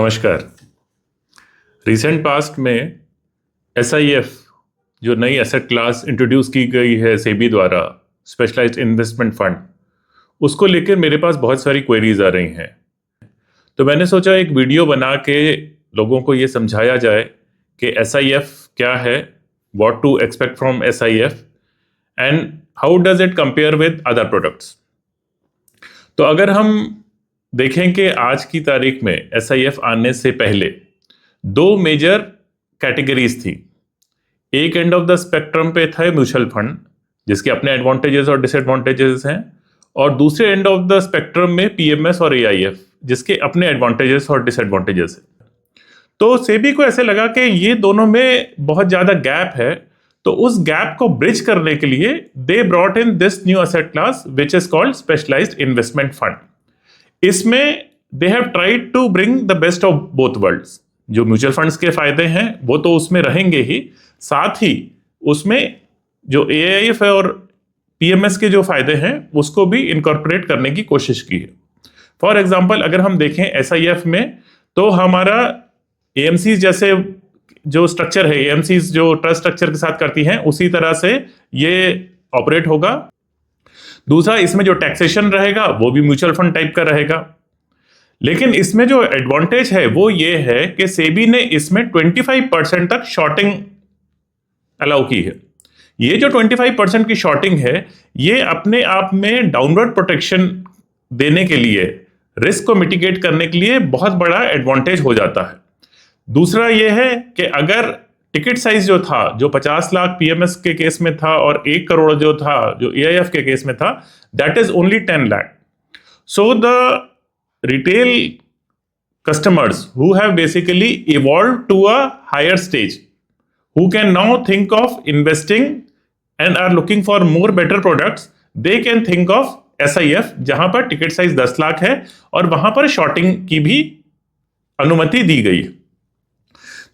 नमस्कार। Recent past में SIF जो नई एसेट क्लास इंट्रोड्यूस की गई है सेबी द्वारा, स्पेशलाइज्ड इन्वेस्टमेंट फंड, उसको लेकर मेरे पास बहुत सारी क्वेरीज आ रही हैं। तो मैंने सोचा एक वीडियो बना के लोगों को ये समझाया जाए कि SIF क्या है, what to expect from SIF and how does it compare with other products. तो अगर हम देखें कि आज की तारीख में SIF आने से पहले दो मेजर कैटेगरीज थी। एक एंड ऑफ द स्पेक्ट्रम पे थे म्यूचुअल फंड, जिसके अपने एडवांटेजेस और डिसएडवांटेजेस हैं, और दूसरे एंड ऑफ द स्पेक्ट्रम में PMS और AIF, जिसके अपने एडवांटेजेस और डिसएडवांटेजेस हैं। तो सेबी को ऐसे लगा कि ये दोनों में बहुत ज़्यादा गैप है, तो उस गैप को ब्रिज करने के लिए they brought in this new asset class which is called specialised investment fund. इसमें they have tried to bring the best of both worlds. जो म्यूचुअल फंड्स के फायदे हैं वो तो उसमें रहेंगे ही, साथ ही उसमें जो AIF है और PMS के जो फायदे हैं उसको भी इनकॉर्पोरेट करने की कोशिश की है। फॉर एग्जाम्पल अगर हम देखें SIF में, तो हमारा AMCs जैसे जो स्ट्रक्चर है, AMCs जो ट्रस्ट स्ट्रक्चर के साथ करती हैं, उसी तरह से ये ऑपरेट होगा। दूसरा, इसमें जो टैक्सेशन रहेगा वो भी म्यूचुअल फंड टाइप का रहेगा। लेकिन इसमें जो एडवांटेज है वो ये है कि सेबी ने इसमें 25% तक शॉर्टिंग अलाउ की है। ये जो 25% की शॉर्टिंग है, ये अपने आप में डाउनवर्ड प्रोटेक्शन देने के लिए, रिस्क को मिटिगेट करने के लिए बहुत बड़ा एडवांटेज हो जाता है। दूसरा ये है कि अगर टिकट साइज जो था, जो 50 लाख PMS के केस में था और 1 करोड़ जो था जो AIF के केस में था, that is only 10 lakh. So the retail customers who have basically evolve to a higher stage, who can now think of investing and are looking for more better products, they can think of SIF, जहां पर ticket size 10 lakh है और वहां पर shorting की भी अनुमति दी गई है।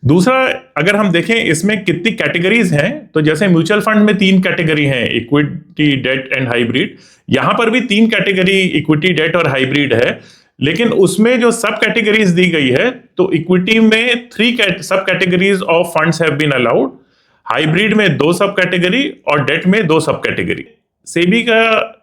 दूसरा, अगर हम देखें इसमें कितनी कैटेगरीज हैं, तो जैसे म्यूचुअल फंड में 3 कैटेगरी हैं, इक्विटी, डेट एंड हाइब्रिड। यहां पर भी 3 कैटेगरी इक्विटी, डेट और हाइब्रिड है, लेकिन उसमें जो सब कैटेगरीज दी गई है, तो इक्विटी में 3 sub categories of funds have been allowed, hybrid में 2 सब कैटेगरी और डेट में 2 सब कैटेगरी। सेबी का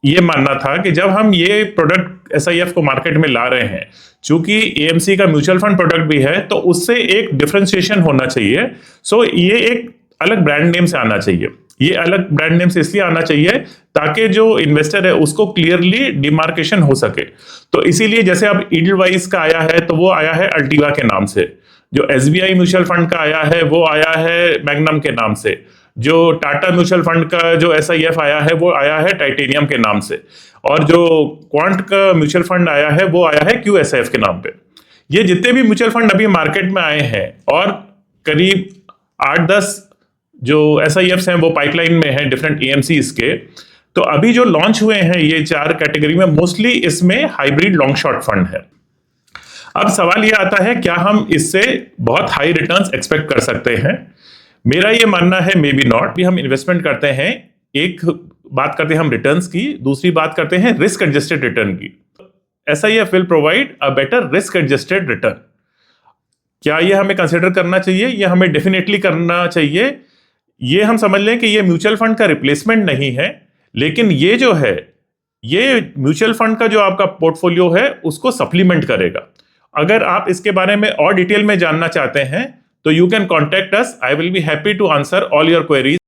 ये मानना था कि जब हम ये प्रोडक्ट SIF को मार्केट में ला रहे हैं, चूंकि AMC का म्यूचुअल फंड प्रोडक्ट भी है, तो उससे एक डिफरेंशिएशन होना चाहिए। सो ये एक अलग ब्रांड नेम से आना चाहिए। ये अलग ब्रांड नेम से इसलिए आना चाहिए ताकि जो इन्वेस्टर है उसको क्लियरली डिमार्केशन हो सके। तो इसीलिए जैसे अब ईडलवाइज का आया है, तो वो आया है अल्टीवा के नाम से। जो SBI म्यूचुअल फंड का आया है वो आया है मैग्नम के नाम से। जो टाटा म्यूचुअल फंड का जो SIF आया है वो आया है टाइटेनियम के नाम से। और जो क्वांट का म्यूचुअल फंड आया है वो आया है QSIF के नाम पे। ये जितने भी म्यूचुअल फंड अभी मार्केट में आए हैं, और करीब 8-10 जो SIFs हैं वो पाइपलाइन में हैं डिफरेंट AMCs के। तो अभी जो लॉन्च हुए हैं ये 4 कैटेगरी में, मोस्टली इसमें हाइब्रिड लॉन्ग शॉर्ट फंड है। अब सवाल ये आता है, क्या हम इससे बहुत हाई रिटर्न्स एक्सपेक्ट कर सकते हैं? मेरा ये मानना है मे बी नॉट। भी हम इन्वेस्टमेंट करते हैं, एक बात करते हैं हम रिटर्न्स की, दूसरी बात करते हैं रिस्क एडजस्टेड रिटर्न की। SIF will provide a better risk adjusted return. क्या ये हमें कंसिडर करना चाहिए? ये हमें डेफिनेटली करना चाहिए। ये हम समझ लें कि ये म्यूचुअल फंड का रिप्लेसमेंट नहीं है, लेकिन ये जो है, ये म्यूचुअल फंड का जो आपका पोर्टफोलियो है उसको सप्लीमेंट करेगा। अगर आप इसके बारे में और डिटेल में जानना चाहते हैं तो you can contact us. I will be happy to answer all your queries.